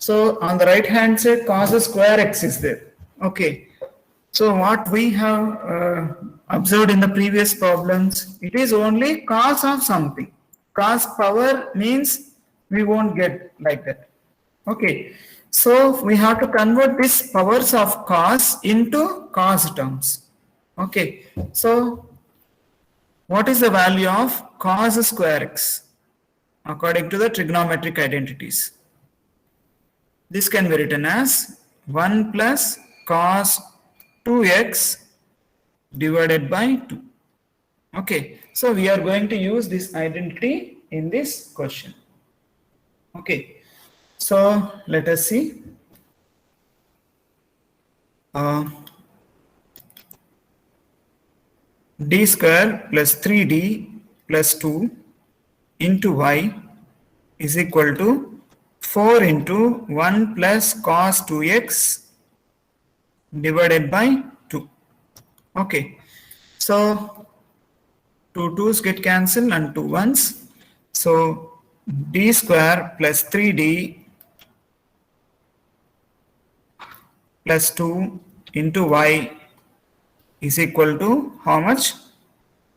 So on the right hand side, cos square x is there. Okay. So what we have observed in the previous problems, it is only cos of something. Cos power means we won't get like that. Okay. So we have to convert these powers of cos into cos terms. Okay. So what is the value of cos square x according to the trigonometric identities? This can be written as 1 plus cos 2x divided by 2. Okay, so we are going to use this identity in this question. Okay, so let us see. D square plus 3d plus 2 into y is equal to 4 into 1 plus cos 2x divided by 2. Okay, so 2 2's get cancelled and 2 1's. So d square plus 3d plus 2 into y is equal to how much?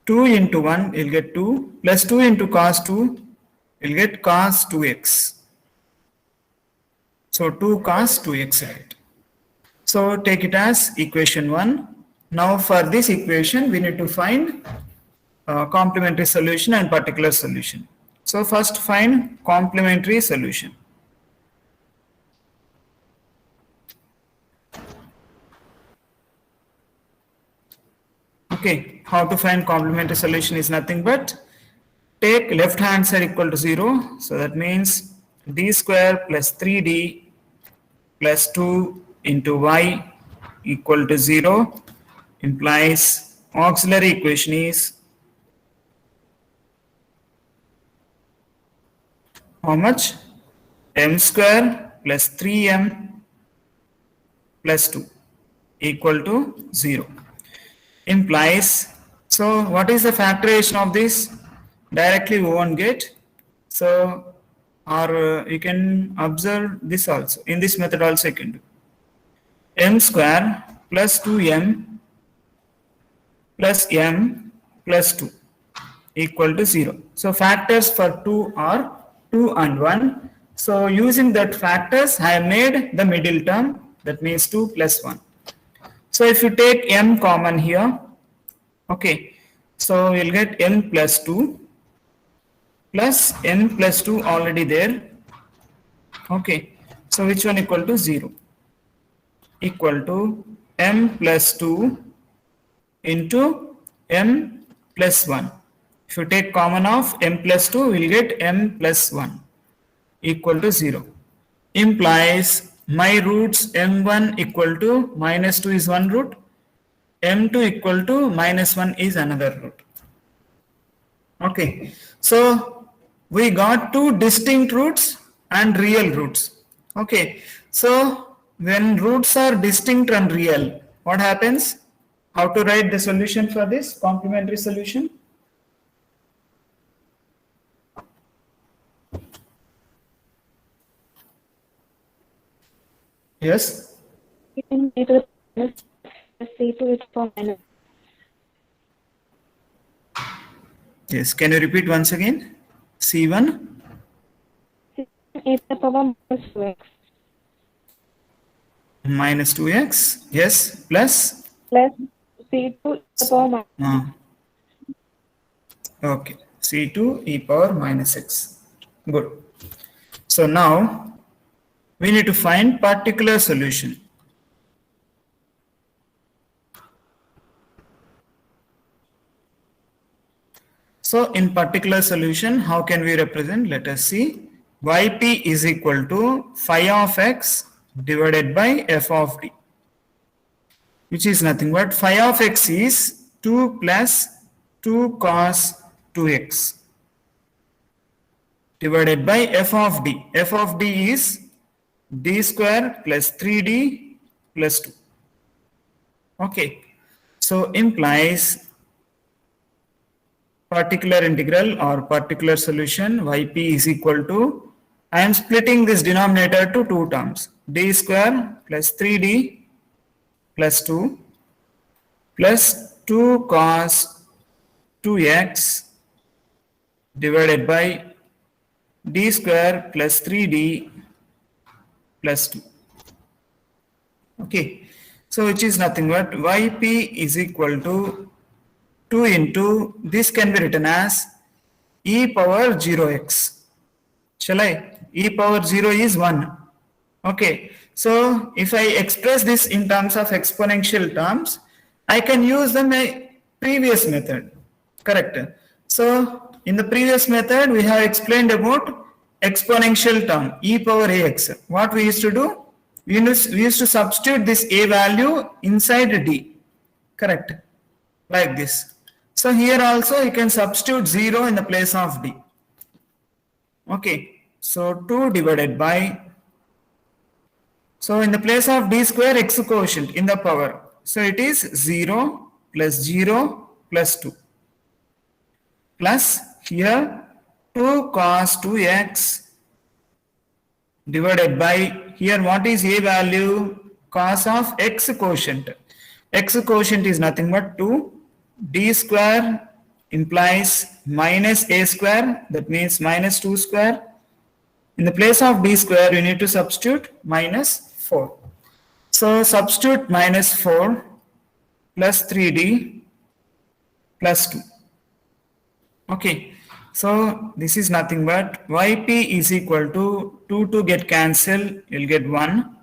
2 into 1 will get 2 plus 2 into cos 2 will get cos 2x. So 2 cos 2x, right? So take it as equation 1. Now for this equation we need to find complementary solution and particular solution. So first find complementary solution. Okay, how to find complementary solution is nothing but take left hand side equal to 0. So that means d square plus 3d plus 2 into y equal to 0 implies auxiliary equation is how much? M square plus 3m plus 2 equal to 0 implies, so what is the factorization of this? Directly we won't get, so or you can observe this also, in this method also you can do m square plus 2m plus m plus 2 equal to 0. So factors for 2 are 2 and 1. So using that factors I have made the middle term, that means 2 plus 1. So if you take m common here, okay, so we'll get m plus 2 plus m plus 2 already there. Okay, so which one equal to 0? Equal to m plus 2 into m plus 1. If you take common of m plus 2, we'll get m plus 1 equal to 0. Implies my roots m1 equal to minus 2 is one root, m2 equal to minus 1 is another root. Okay, so we got two distinct roots and real roots. Okay, so when roots are distinct and real, what happens? How to write the solution for this complementary solution? Yes? Yes, can you repeat once again? C1? E to the power minus 2x. Minus 2x, yes, plus? Plus C2 e to the power minus. Okay, C2 e power minus x. Good. So now we need to find particular solution. So in particular solution, how can we represent? Let us see. Yp is equal to phi of x divided by f of d, which is nothing but phi of x is 2 plus 2 cos 2x divided by f of d. F of d is d square plus 3d plus 2. Okay, so implies particular integral or particular solution yp is equal to I am splitting this denominator to two terms, d square plus 3d plus 2 plus 2 cos 2x divided by d square plus 3d plus 2. Okay, so which is nothing but yp is equal to 2 into, this can be written as e power 0x. Shall I? E power 0 is 1. Okay, so if I express this in terms of exponential terms, I can use the previous method. Correct. So in the previous method, we have explained about exponential term e power ax. What we used to do? We used to substitute this a value inside d. Correct. Like this. So here also you can substitute 0 in the place of d. Okay, so 2 divided by, so in the place of d square x quotient in the power, so it is 0 plus 0 plus 2 plus here 2 cos 2x divided by, here what is a value? Cos of x quotient. X quotient is nothing but 2. D square implies minus a square, that means minus 2 square. In the place of d square, you need to substitute minus 4. So substitute minus 4 plus 3d plus 2. Okay, so this is nothing but yp is equal to 2 get cancelled, you'll get 1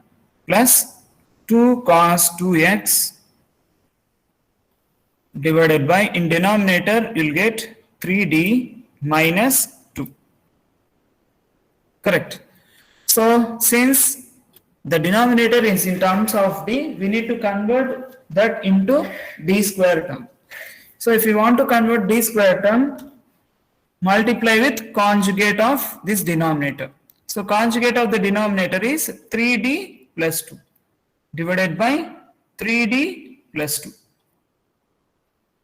plus 2 cos 2x divided by, in denominator you'll get 3d minus 2. Correct. So since the denominator is in terms of d, we need to convert that into d square term. So if you want to convert d square term, multiply with conjugate of this denominator. So conjugate of the denominator is 3d plus 2 divided by 3d plus 2.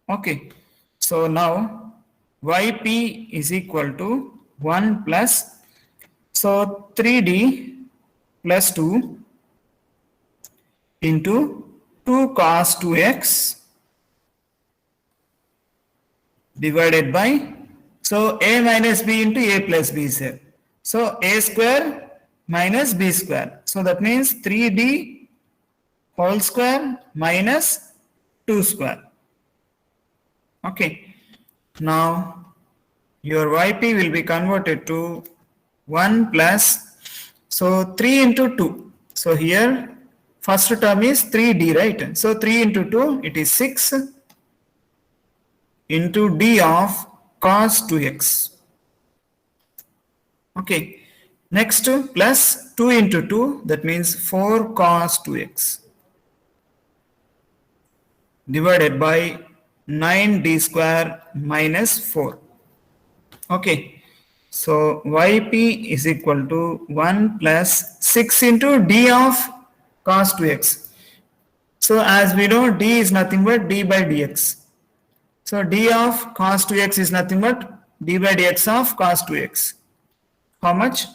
Okay, so now yp is equal to 1 plus, so 3d plus 2 into 2 cos 2x divided by, so a minus b into a plus b is here. So a square minus b square. So that means 3d whole square minus 2 square. Okay. Now your yp will be converted to 1 plus, so 3 into 2. So here first term is 3d, right? So 3 into 2, it is 6 into d of cos 2x. Okay, next plus 2 into 2, that means 4 cos 2x divided by 9d square minus 4. Okay, so yp is equal to 1 plus 6 into d of cos 2x. So as we know, d is nothing but d by dx. So d of cos 2x is nothing but d by dx of cos 2x. How much?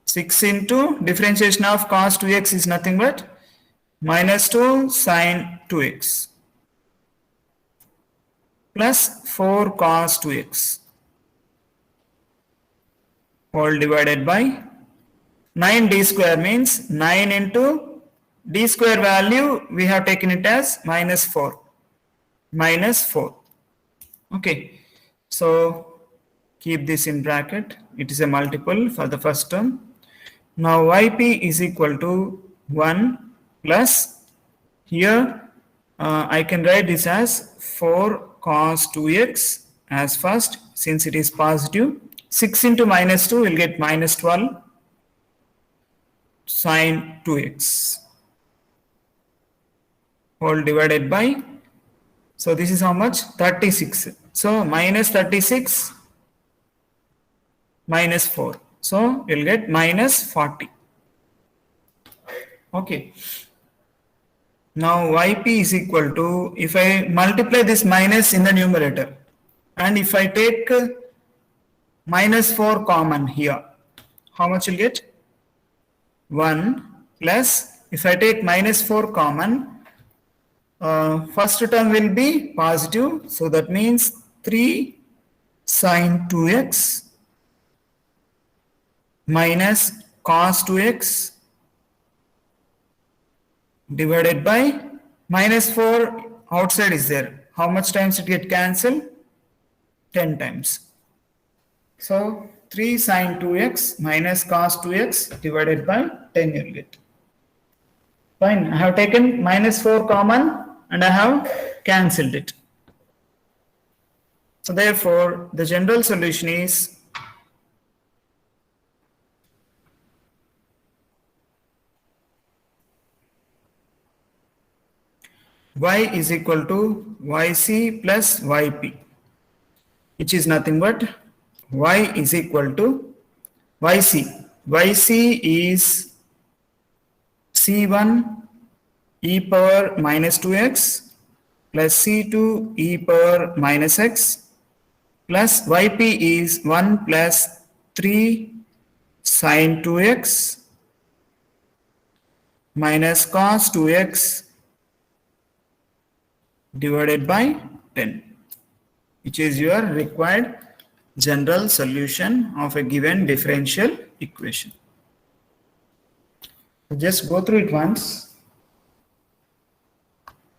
Six into differentiation of cos 2x is nothing but minus 2 sin 2x plus 4 cos 2x all divided by 9d square, means 9 into d square value we have taken it as minus 4. Okay, so keep this in bracket, it is a multiple for the first term. Now yp is equal to 1 plus, here I can write this as 4 cos 2x as first, since it is positive. 6 into minus 2 will get minus 12 sin 2x whole divided by, so this is how much? 36. So minus 36 minus 4, so you'll get minus 40. Okay, Now yp is equal to, if I multiply this minus in the numerator, and if I take minus 4 common here, how much you'll get? 1 plus, if I take minus 4 common, first term will be positive, so that means 3 sine 2x minus cos 2x divided by minus 4 outside is there. How much times it get cancelled? 10 times. So 3 sine 2x minus cos 2x divided by 10 you'll get. Fine, I have taken minus 4 common and I have cancelled it. So therefore, the general solution is y is equal to yc plus yp, which is nothing but y is equal to yc. yc is c1 e power minus 2x plus c2 e power minus x plus yp is 1 plus 3 sine 2x minus cos 2x divided by 10, which is your required general solution of a given differential equation. Just go through it once.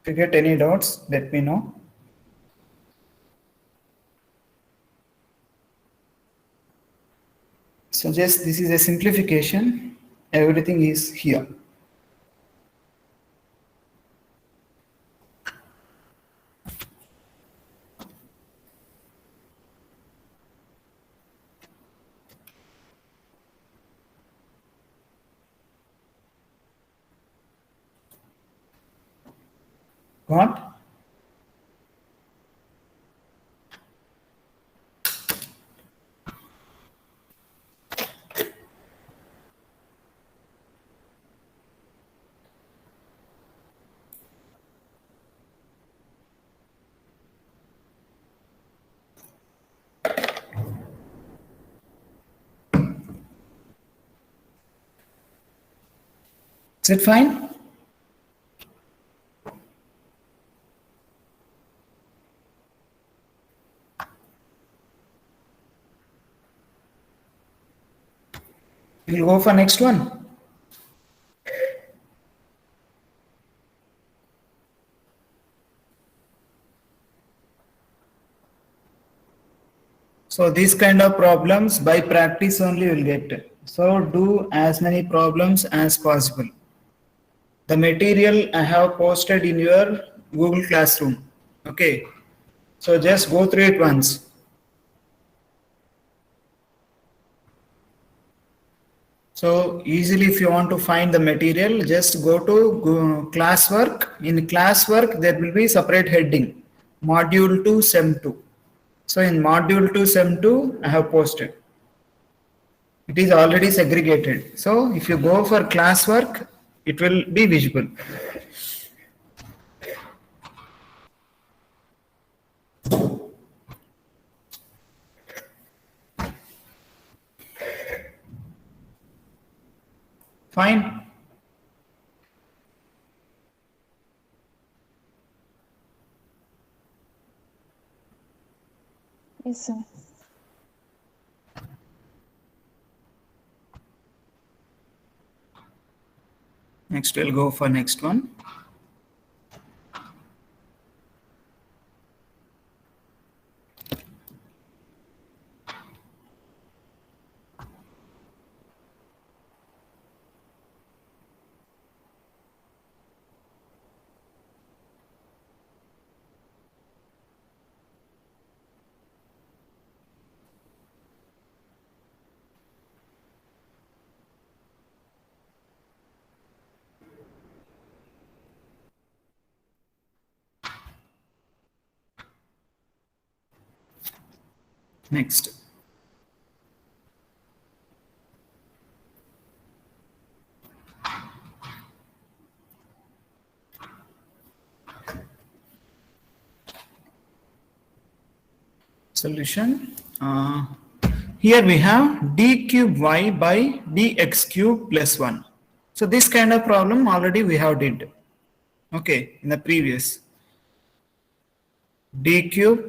If you get any doubts, let me know. So just this is a simplification. Everything is here. What? Is it fine? We'll go for next one. So these kind of problems by practice only will get. So do as many problems as possible. The material I have posted in your Google Classroom. Okay. So just go through it once. So easily, if you want to find the material, just go to classwork. In classwork, there will be separate heading, module 2 sem 2. So in module 2 sem 2, I have posted. It is already segregated. So if you go for classwork, it will be visible. Fine. Yes, sir. Next, we'll go for next one. Next. solution. Here we have d cube y by dx cube plus 1. So this kind of problem already we have did. Okay, in the previous. D cube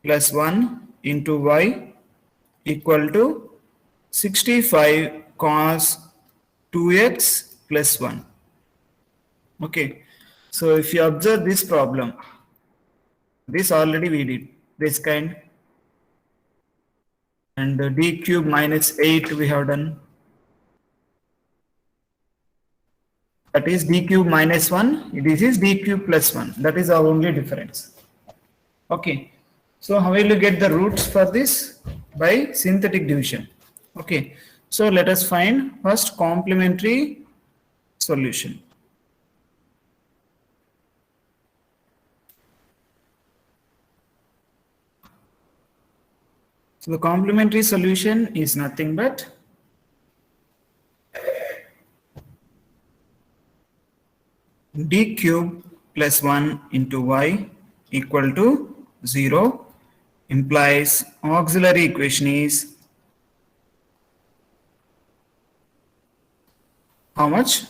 plus 1 into y equal to 65 cos 2x plus 1. Okay, so if you observe this problem, this already we did, this kind, and d cube minus 8 we have done. That is d cube minus 1, this is d cube plus 1, that is our only difference. Okay, so how will you get the roots for this? By synthetic division. Okay, so let us find first complementary solution. So the complementary solution is nothing but d cube plus 1 into y equal to 0 implies auxiliary equation is how much?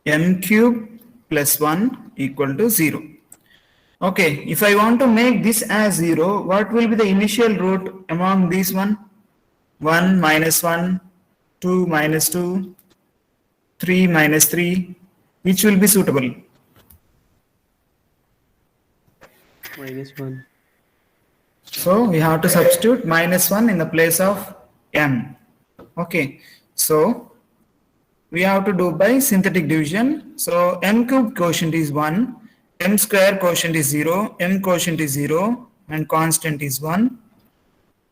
M cube plus 1 equal to 0. Okay, if I want to make this as 0, what will be the initial root among these one? 1 minus 1, 2 minus 2, 3 minus 3, which will be suitable? -1. So we have to substitute minus 1 in the place of m. Okay, so we have to do by synthetic division. So m cube quotient is 1, m square quotient is 0, m quotient is 0, and constant is 1.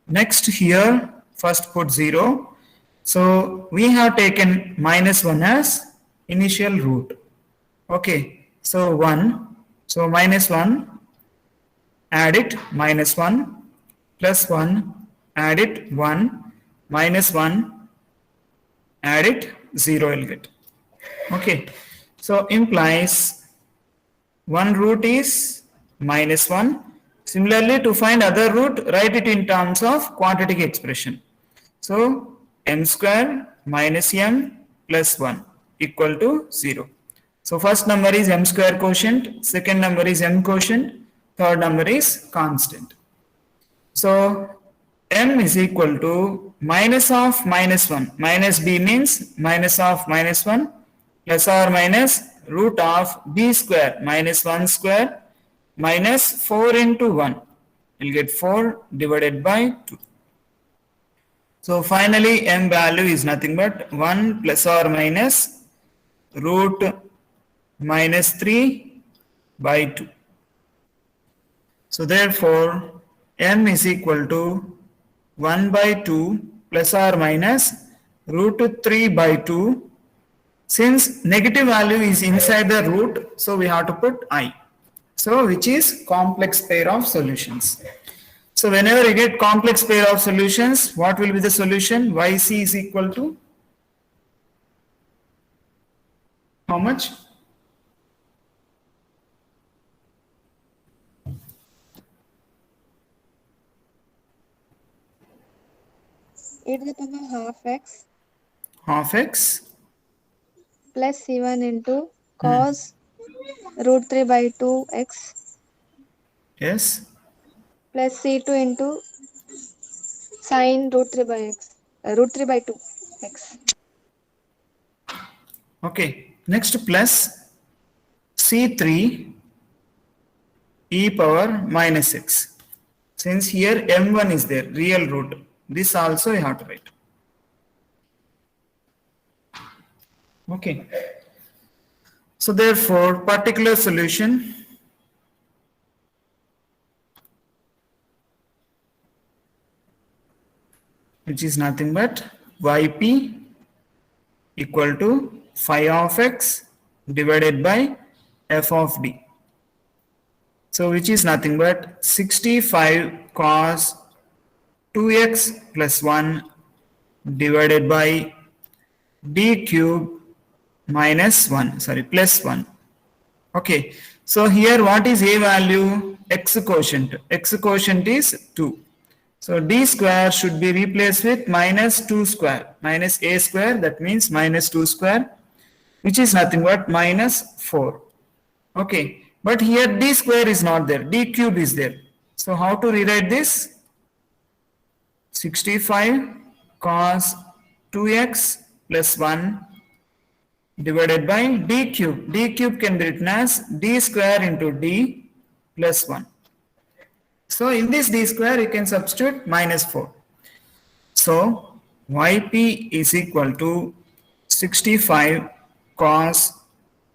Next here, first put 0. So we have taken minus 1 as initial root. Okay, so 1. So minus 1, add it, minus 1, plus 1, add it, 1, minus 1, add it, 0 will get. Okay, so implies one root is minus 1. Similarly, to find other root, write it in terms of quadratic expression. So m square minus m plus 1 equal to 0. So first number is m square quotient, second number is m quotient, third number is constant. So m is equal to minus of minus 1. Minus b means minus of minus 1 plus or minus root of b square minus 1 square minus 4 into 1. You'll get 4 divided by 2. So finally m value is nothing but 1 plus or minus root minus 3 by 2. So therefore m is equal to 1 by 2 plus or minus root 3 by 2. Since negative value is inside the root, so we have to put I. So which is complex pair of solutions. So whenever you get complex pair of solutions, what will be the solution? Yc is equal to how much? e to the power half x Half x plus c1 into cos root 3 by 2 x yes, plus c2 into sin root 3 by x, root 3 by 2 x. okay. Next plus c3 e power minus x. Since here m1 is there, real root, this also you have to write. Okay. So therefore, particular solution which is nothing but yp equal to phi of x divided by f of d. So which is nothing but 65 cos 2x plus 1 divided by d cube minus 1, sorry, plus 1. Okay, So here what is a value? X quotient. X quotient is 2. So d square should be replaced with minus 2 square. Minus a square, that means minus 2 square, which is nothing but minus 4. Okay, but here d square is not there, d cube is there. So how to rewrite this? 65 cos 2x plus 1 divided by d cube. D cube can be written as d square into d plus 1. So in this d square you can substitute minus 4. So yp is equal to 65 cos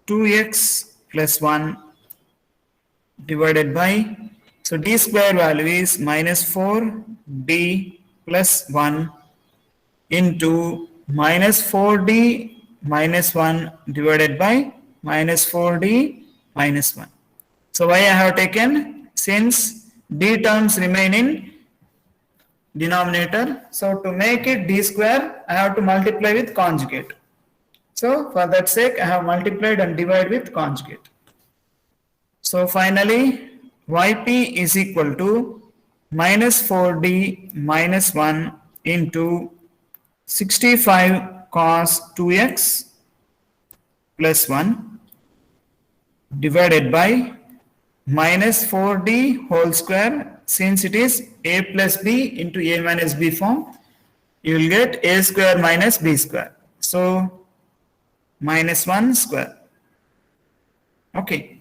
2x plus 1 divided by, so d square value is minus 4d plus 1 into minus 4d minus 1 divided by minus 4d minus 1. So why I have taken? Since d terms remain in denominator, so to make it d square I have to multiply with conjugate. So for that sake I have multiplied and divided with conjugate. So finally yp is equal to minus 4d minus 1 into 65 cos 2x plus 1 divided by minus 4d whole square. Since it is a plus b into a minus b form, you will get a square minus b square. So minus 1 square. Okay.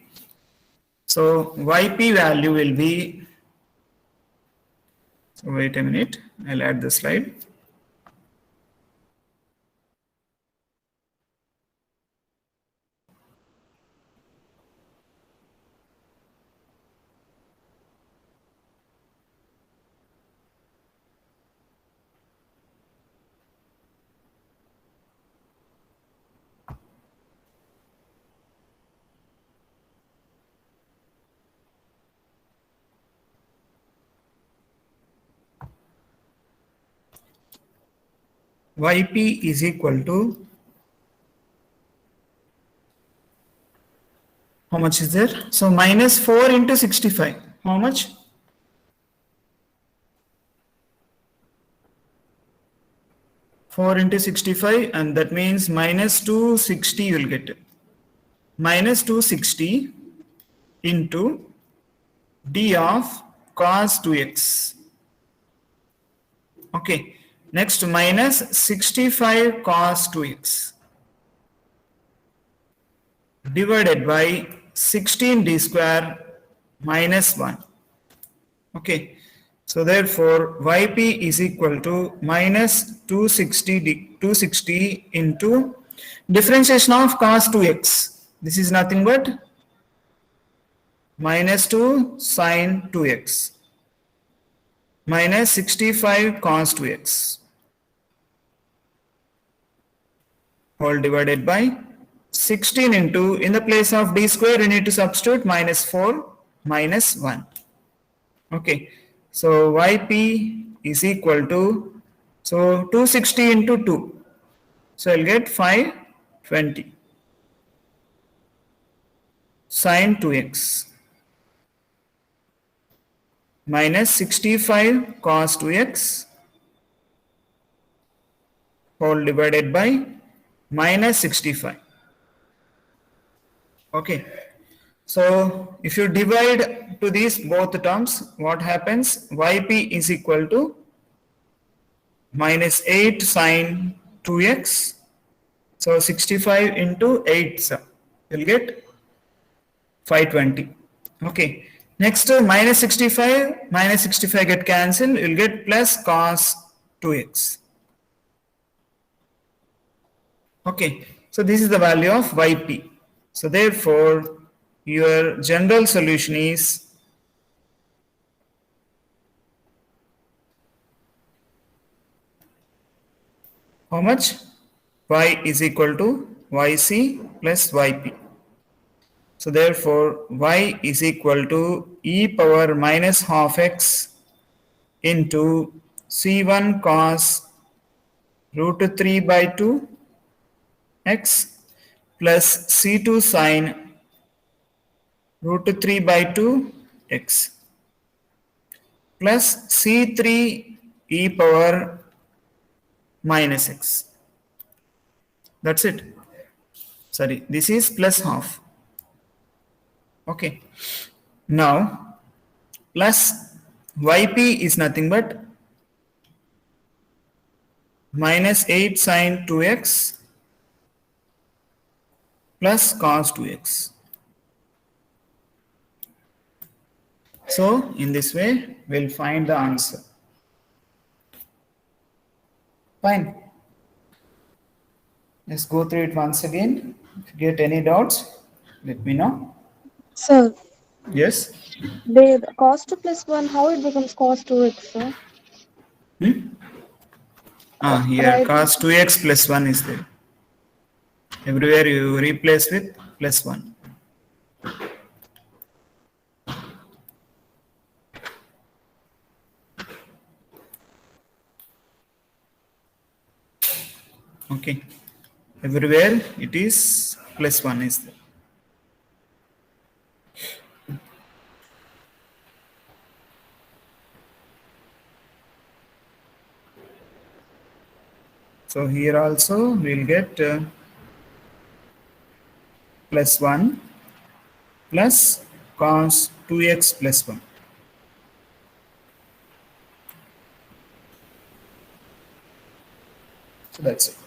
So yp value will be, so wait a minute, I'll add the slide. Yp is equal to, how much is there? So minus 4 into 65. How much? Four into 65, and that means minus 260 you will get. Minus 260 into d of cos 2x. Okay. Next minus 65 cos 2x divided by 16d square minus 1. Okay. So therefore yp is equal to minus 260 into differentiation of cos 2x. This is nothing but minus 2 sin 2x minus 65 cos 2x whole divided by 16 into, in the place of d square you need to substitute minus 4 minus 1. Okay, so yp is equal to, so 260 into 2, so I'll get 520 sin 2x minus 65 cos 2x whole divided by minus 65. Okay, so if you divide to these both terms, what happens? Yp is equal to minus 8 sin 2x, so 65 into 8, so you'll get 520. Okay, next minus 65 get cancelled, you'll get plus cos 2x. Okay, so this is the value of yp. So therefore your general solution is how much? Y is equal to yc plus yp. So therefore y is equal to e power minus half x into c1 cos root 3 by 2 x plus c2 sin root 3 by 2 x plus c3 e power minus x. That's it. Sorry, this is plus half. Okay. Now, plus yp is nothing but minus 8 sine 2x plus cos 2x. So, in this way, we'll find the answer. Fine. Let's go through it once again. If you get any doubts, let me know. Sir, Yes. the cos 2 plus 1, how it becomes cos 2x, sir? Here Right. cos 2x plus 1 is there. Everywhere you replace with plus 1. Okay. Everywhere it is plus 1 is there. So here also we'll get plus 1 plus cos 2x plus 1. So that's it.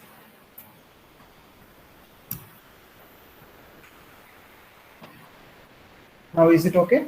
Now is it okay?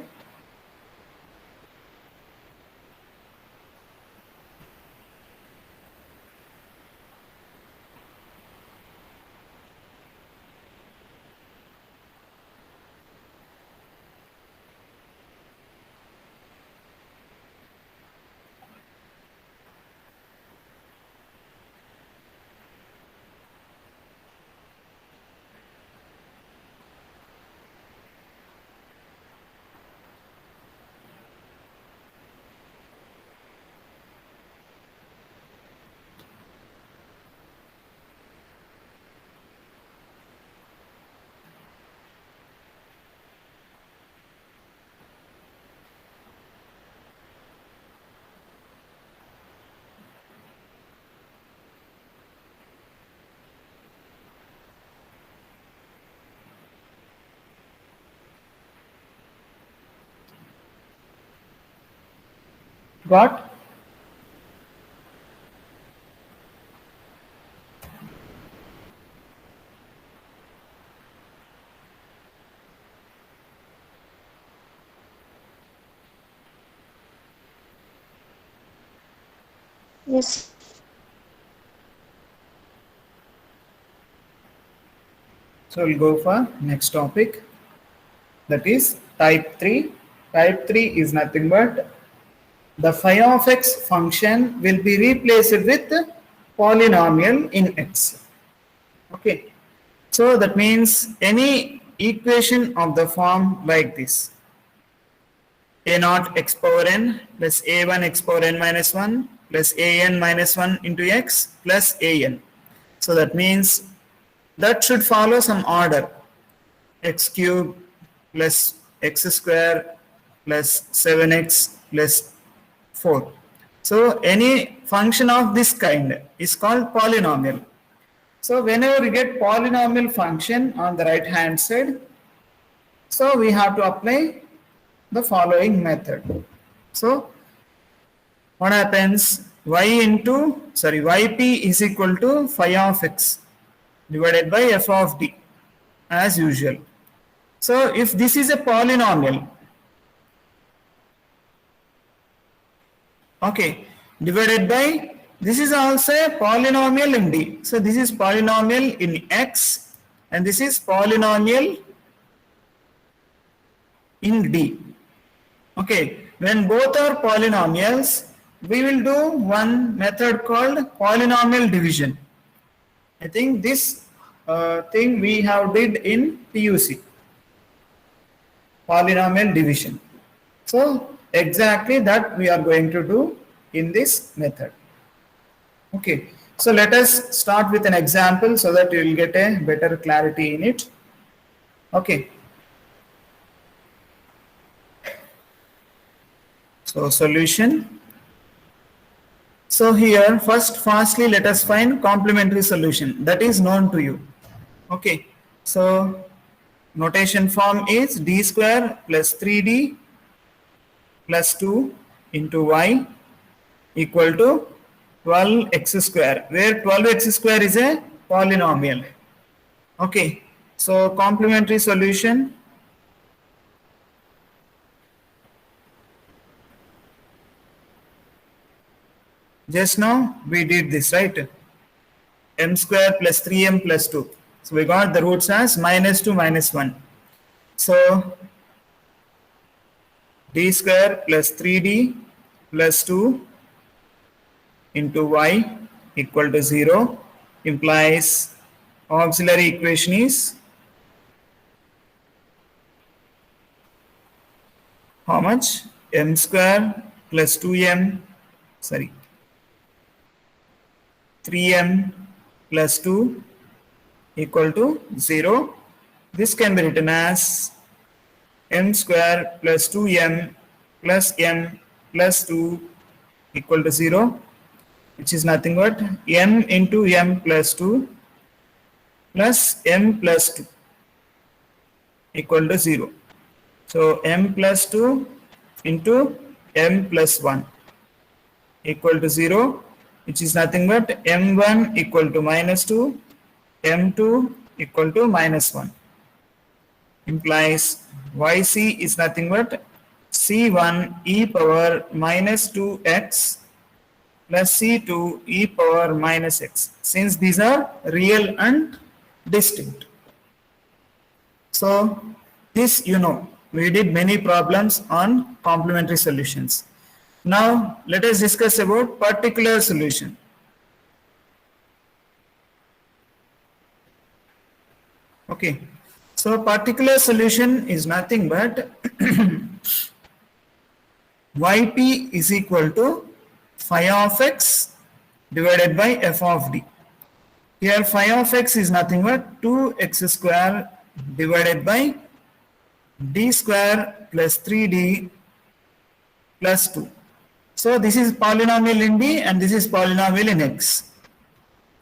Got? Yes. So we'll go for next topic, that is type 3. Type 3 is nothing but the phi of x function will be replaced with polynomial in x. Okay. So that means any equation of the form like this: a naught x power n plus a1 x power n minus 1 plus an minus 1 into x plus an. So that means that should follow some order: x cube plus x square plus 7x plus 4. So any function of this kind is called polynomial. So whenever we get polynomial function on the right hand side, so we have to apply the following method. So what happens? Yp is equal to phi of x divided by f of d as usual. So if this is a polynomial, okay, divided by, this is also a polynomial in d. So this is polynomial in x and this is polynomial in d. Okay, when both are polynomials, we will do one method called polynomial division. I think this thing we have did in PUC, polynomial division. So exactly that we are going to do in this method. Okay, so let us start with an example so that you will get a better clarity in it. Okay, So solution. So here first fastly let us find complementary solution that is known to you. Okay. So notation form is d square plus 3d plus 2 into y equal to 12x square, where 12x square is a polynomial. Okay. So complementary solution. Just now we did this, right? M square plus 3m plus 2. So we got the roots as minus 2 minus 1. So d square plus 3d plus 2 into y equal to 0 implies auxiliary equation is how much? M square plus 2m, sorry, 3m plus 2 equal to 0. This can be written as m square plus 2m plus m plus 2 equal to 0, which is nothing but m into m plus 2 plus m plus 2 equal to 0. So m plus 2 into m plus 1 equal to 0, which is nothing but m1 equal to minus 2, m2 equal to minus 1, implies yc is nothing but c1 e power minus 2x plus c2 e power minus x, since these are real and distinct. So this we did many problems on complementary solutions. Now let us discuss about particular solution. Okay, so particular solution is nothing but yp is equal to phi of x divided by f of d. Here phi of x is nothing but 2x square divided by d square plus 3d plus 2. So this is polynomial in d and this is polynomial in x.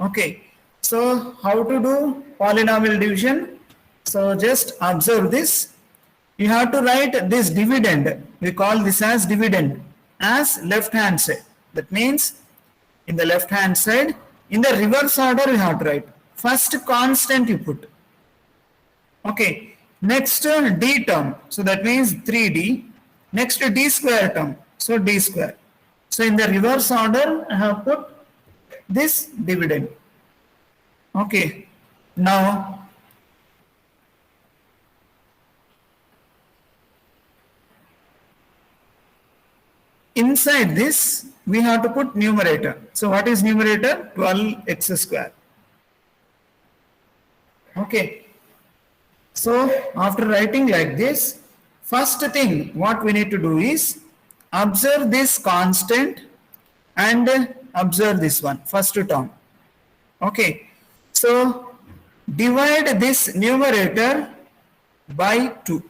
Okay. So how to do polynomial division? So just observe this. You have to write this dividend. We call this as dividend as left hand side. That means in the left hand side, in the reverse order you have to write. First constant you put. Okay. Next d term. So that means 3d. Next d square term. So d square. So in the reverse order I have put this dividend. Okay. Now inside this we have to put numerator. So what is numerator? 12x square. Okay. So after writing like this, first thing what we need to do is observe this constant and observe this one, first term. Okay. So divide this numerator by 2.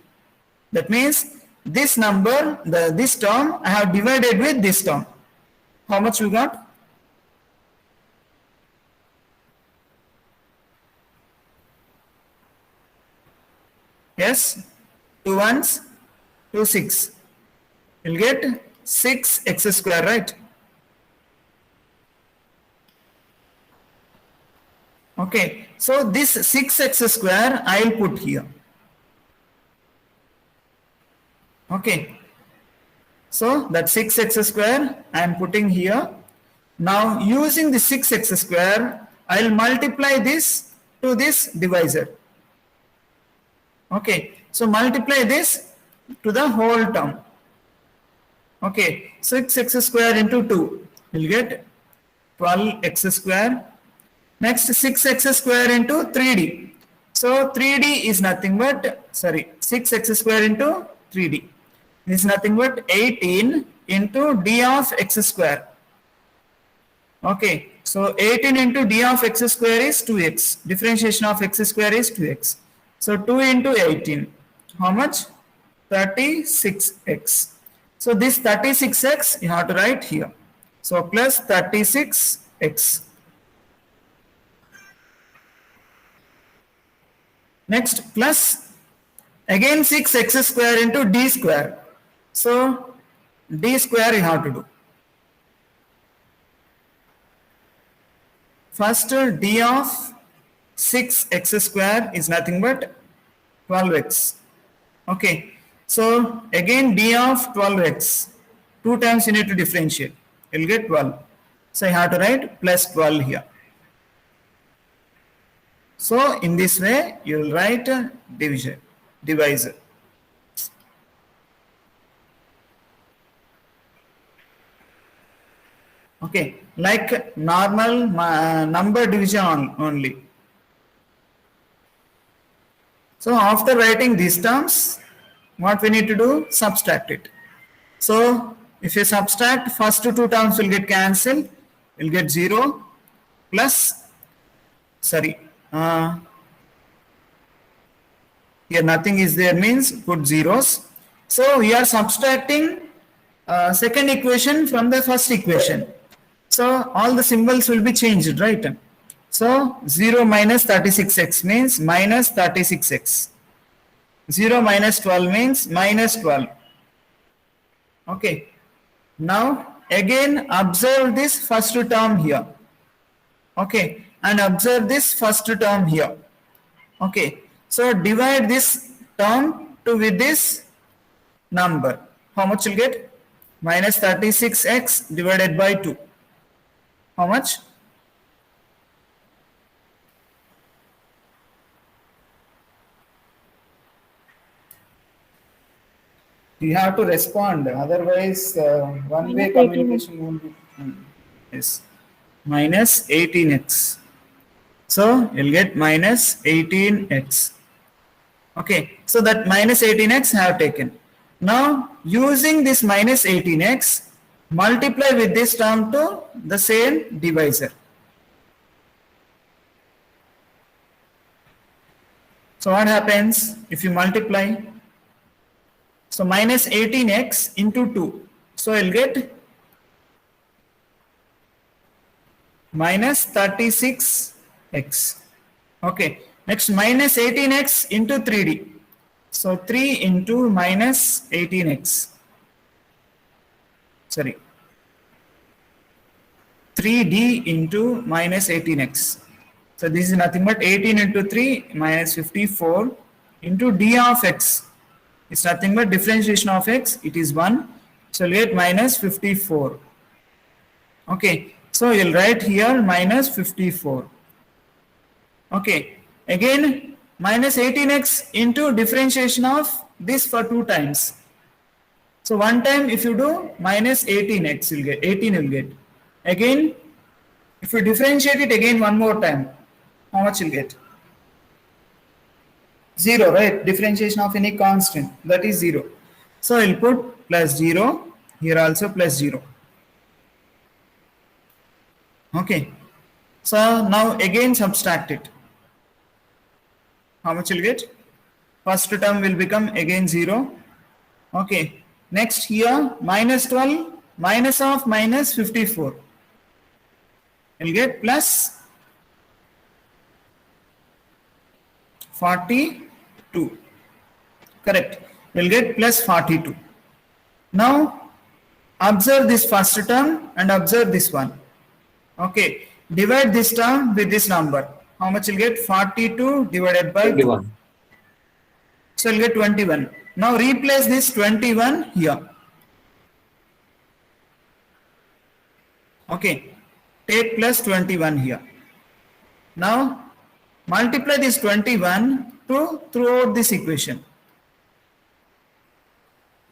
That means this number, this term I have divided with this term. How much we got? Yes, 2 ones, 2 6. You'll get 6x square, right? Okay, so this 6x square I will put here. Okay, so that 6x square I am putting here. Now using the 6x square, I will multiply this to this divisor. Okay, so multiply this to the whole term. Okay, 6x square into 2 will get 12x square. Next 6x square into 3d. So 3d is nothing but, 6x square into 3d. This is nothing but 18 into d of x square. Okay, so 18 into d of x square is 2x. Differentiation of x square is 2x. So 2 into 18. How much? 36x. So this 36x you have to write here. So plus 36x. Next plus again 6x square into d square. So d square you have to do. First d of 6x square is nothing but 12x. Okay. So again d of 12x. 2 times you need to differentiate. You'll get 12. So you have to write plus 12 here. So in this way you will write divisor. Okay, like normal number division only. So after writing these terms, what we need to do? Subtract it. So if you subtract, first two terms will get cancelled. You'll get 0 plus, sorry, here nothing is there means put zeros. So we are subtracting second equation from the first equation. So all the symbols will be changed, right? So 0 minus 36x means minus 36x. 0 minus 12 means minus 12. Okay. Now again observe this first term here. Okay. And observe this first term here. Okay. So divide this term with this number. How much you'll get? Minus 36x divided by 2. How much? You have to respond, otherwise one-way communication won't be. Yes, minus 18x. So you'll get minus 18x. Okay, so that minus 18x I have taken. Now using this minus 18x, multiply with this term to the same divisor. So what happens if you multiply? So minus 18x into 2. So you'll get minus 36x. Okay. Next minus 18x into 3d. So 3 into minus 18x. Sorry. 3d into minus 18x. So this is nothing but 18 into 3 minus 54 into d of x. It's nothing but differentiation of x. It is 1. So you'll get minus 54. Okay. So you'll write here minus 54. Okay. Again minus 18x into differentiation of this for 2 times. So one time if you do minus 18x you'll get 18 you'll get. Again if you differentiate it again one more time, how much you'll get? 0, right? Differentiation of any constant, that is 0. So I'll put plus 0, here also plus 0. Okay. So now again subtract it. How much you'll get? First term will become again 0. Okay. Next here minus 12 minus of minus 54. You'll get plus 42. Correct. We'll get plus 42. Now observe this first term and observe this one. Okay. Divide this term with this number. How much you'll get? 42 divided by 21. 2. So you'll get 21. Now replace this 21 here. Okay. Take plus 21 here. Now multiply this 21 throughout this equation.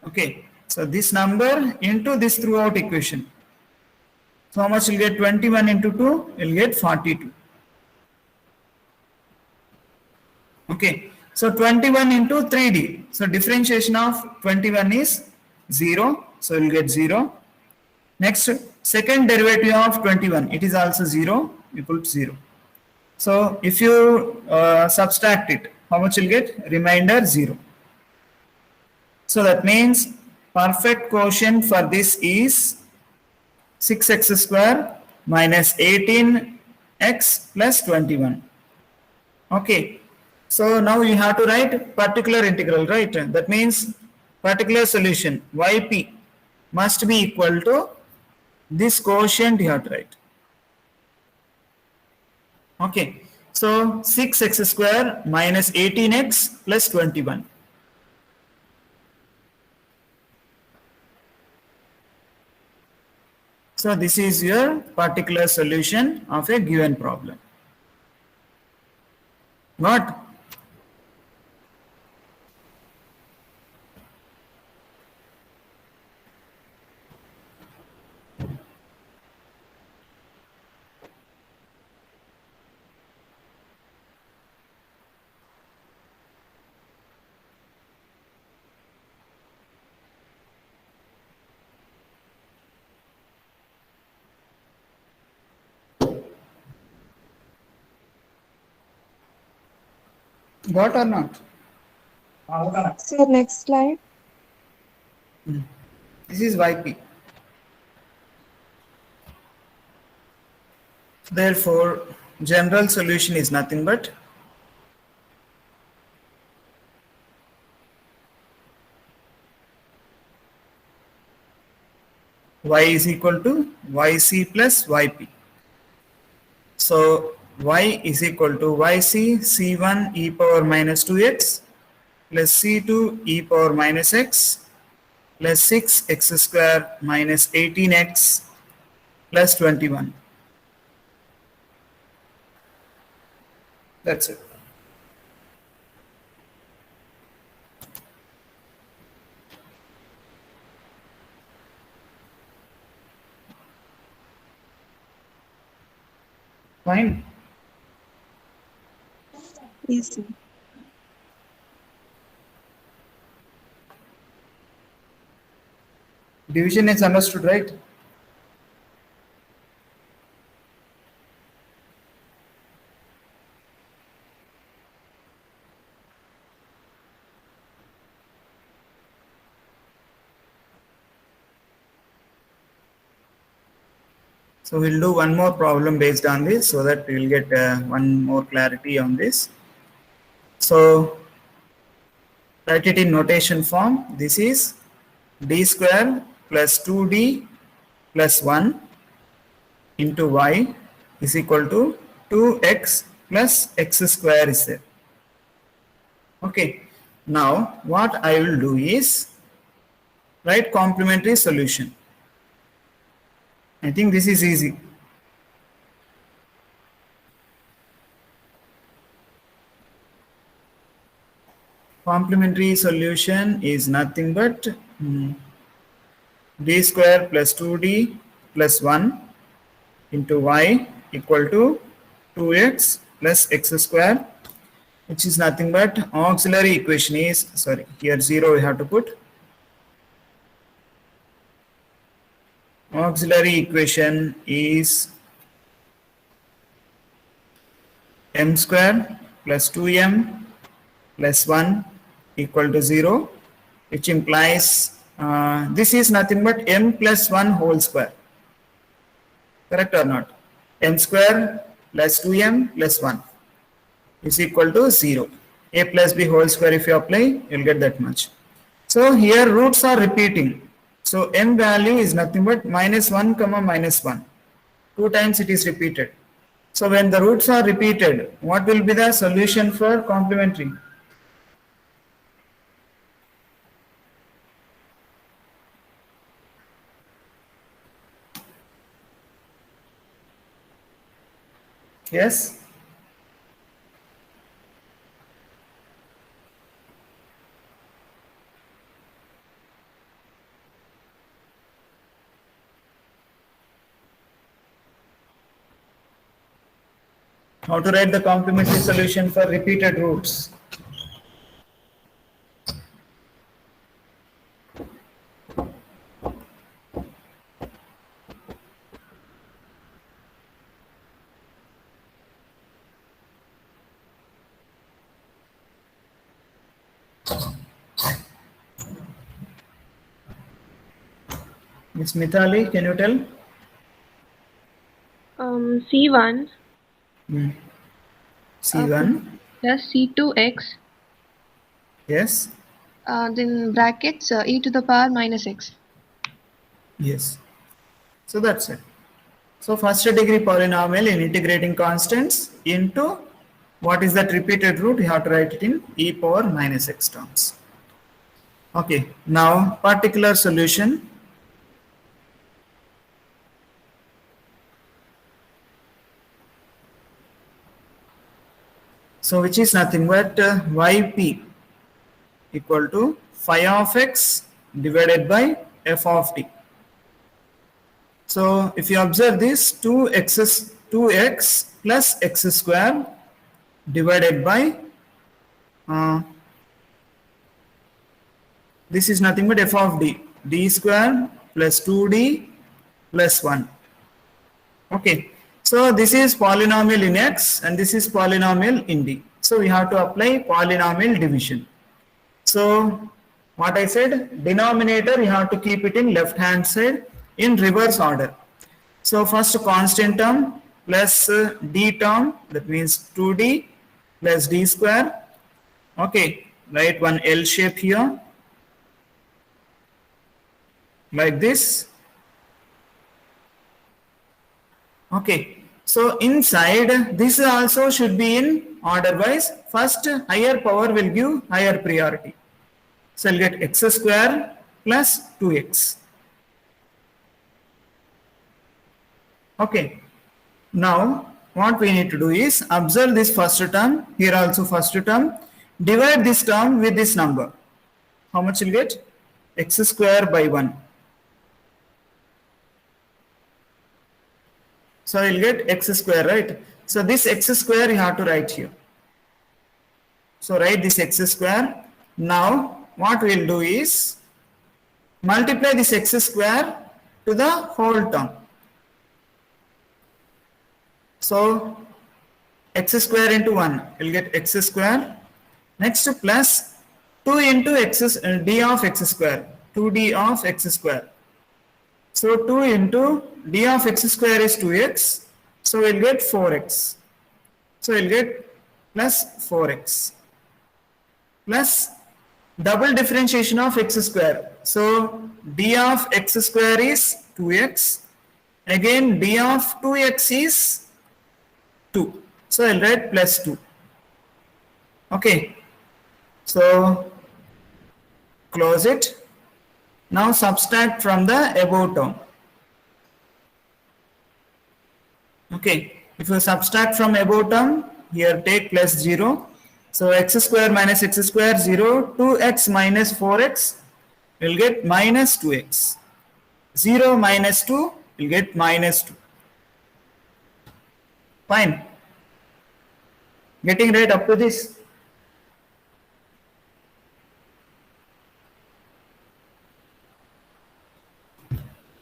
Okay. So this number into this throughout equation. So how much you'll get? 21 into 2, you'll get 42. Okay. So 21 into 3d. So differentiation of 21 is 0. So you'll get 0. Next, second derivative of 21. It is also 0. You put 0. So if you subtract it, how much you'll get? Remainder 0. So that means perfect quotient for this is 6x square minus 18x plus 21. Okay. So now you have to write particular integral, right? That means particular solution yp must be equal to this quotient you have to write. Okay. So 6x square minus 18x plus 21. So this is your particular solution of a given problem. Got? Got or not? Sir, next slide. This is yp. Therefore, general solution is nothing but y is equal to yc plus yp. So y is equal to yc c1 e power minus 2x plus c2 e power minus x plus 6x square minus 18x plus 21. That's it. Fine. Yes, sir. Division is understood, right? So we'll do one more problem based on this so that we will get one more clarity on this. So write it in notation form. This is d square plus 2d plus 1 into y is equal to 2x plus x square is there. Okay. Now what I will do is write complementary solution. I think this is easy. Complementary solution is nothing but d square plus 2d plus 1 into y equal to 2x plus x square, which is nothing but auxiliary equation is, sorry, here 0 we have to put. Auxiliary equation is m square plus 2m plus 1 equal to 0, which implies this is nothing but m plus 1 whole square. Correct or not? M square plus 2m plus 1 is equal to 0. A plus b whole square if you apply, you will get that much. So here roots are repeating. So m value is nothing but minus 1 comma minus 1. 2 times it is repeated. So when the roots are repeated, what will be the solution for complementary? Yes? How to write the complementary solution for repeated roots? Miss Mithali, can you tell? C1 C1. plus C2x, Yes. then brackets e to the power minus x. Yes. So that's it. So first degree polynomial in integrating constants into what is that repeated root, you have to write it in e power minus x terms. Okay, now particular solution. So which is nothing but yp equal to phi of x divided by f of t. So if you observe this, 2x plus x square divided by uh, this is nothing but f of d square plus 2d plus 1. Okay, so this is polynomial in x and this is polynomial in d. So we have to apply polynomial division. So what I said, denominator you have to keep it in left hand side in reverse order. So first constant term plus d term, that means 2d plus d square. Okay, write one L shape here like this. Okay, so inside this also should be in order wise. First higher power will give higher priority. So I'll get x square plus 2x. Okay, now what we need to do is observe this first term, here also first term, divide this term with this number. How much will get? X square by 1. So I will get x square, right? So this x square you have to write here. So write this x square. Now what we will do is multiply this x square to the whole term. So x square into 1 will get x square. Next plus 2 into x d of x square, 2d of x square. So 2 into d of x square is 2x. So we'll get 4x. So we'll get plus 4x plus double differentiation of x square. So d of x square is 2x. Again d of 2x is 2. So I'll write plus 2. Okay. So close it. Now subtract from the above term. Okay, if you subtract from above term, here take plus 0. So x square minus x square 0, 2x minus 4x will get minus 2x. 0 minus 2 will get minus 2. Fine. Getting right up to this?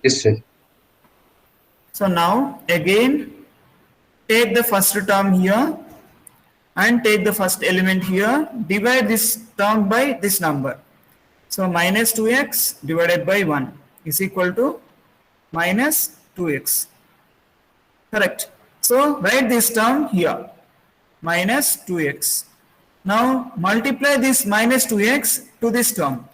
Yes, sir. So now again take the first term here and take the first element here, divide this term by this number. So minus 2x divided by 1 is equal to minus 2x. Correct. So write this term here, minus 2x. Now multiply this minus 2x to this term.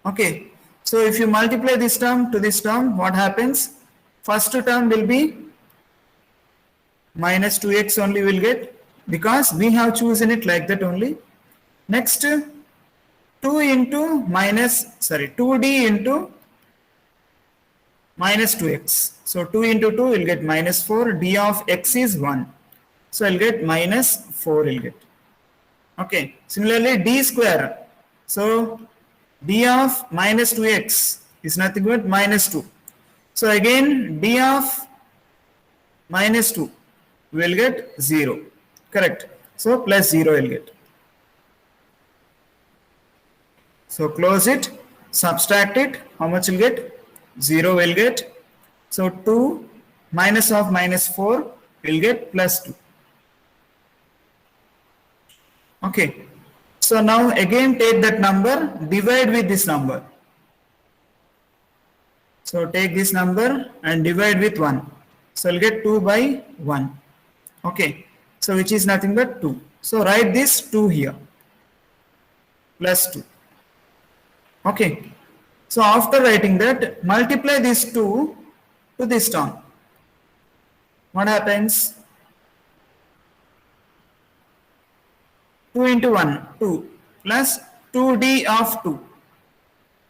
Okay. So if you multiply this term to this term, what happens? First term will be minus 2x only will get, because we have chosen it like that only. Next 2 into minus, sorry, 2d into minus 2x. So 2 into 2 will get minus 4, d of x is 1. So I'll get minus 4 will get. Okay, similarly d square. So d of minus 2x is nothing but minus 2. So again d of minus 2 will get 0. Correct. So plus 0 will get. So close it, subtract it, how much will get? 0 will get. So 2 minus of minus 4 will get plus 2. Okay. So now again take that number, divide with this number. So take this number and divide with 1. So you'll get 2 by 1. Okay. So which is nothing but 2. So write this 2 here. Plus 2. Okay. So after writing that, multiply this 2 to this term. What happens? 2 into 1, 2, plus 2d of 2,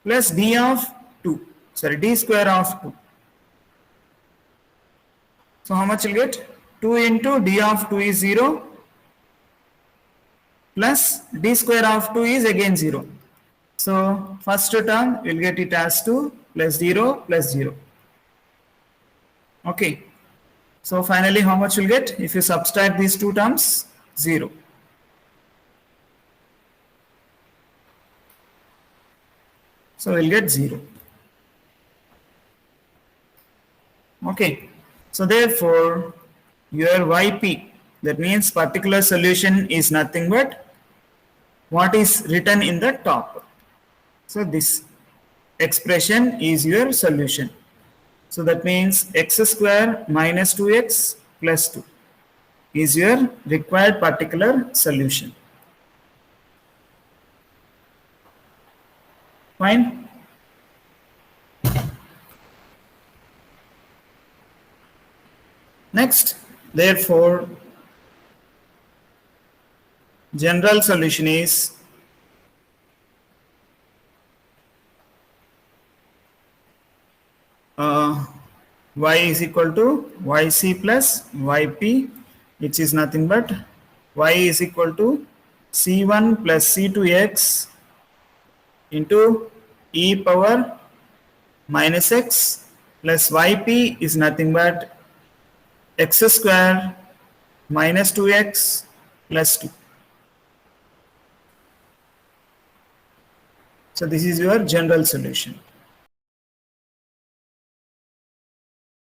plus d of 2, sorry, d square of 2. So how much you'll get? 2 into d of 2 is 0, plus d square of 2 is again 0. So first term, you'll get it as 2 plus 0 plus 0. Okay. So finally, how much you'll get? If you subtract these two terms, 0. So we'll get 0. Okay. So therefore, your YP, that means particular solution, is nothing but what is written in the top. So this expression is your solution. So that means x square minus 2x plus 2 is your required particular solution. Fine. Next, therefore, general solution is y is equal to yc plus yp, which is nothing but y is equal to c1 plus c2x into e power minus x plus yp is nothing but x square minus 2x plus 2. So this is your general solution.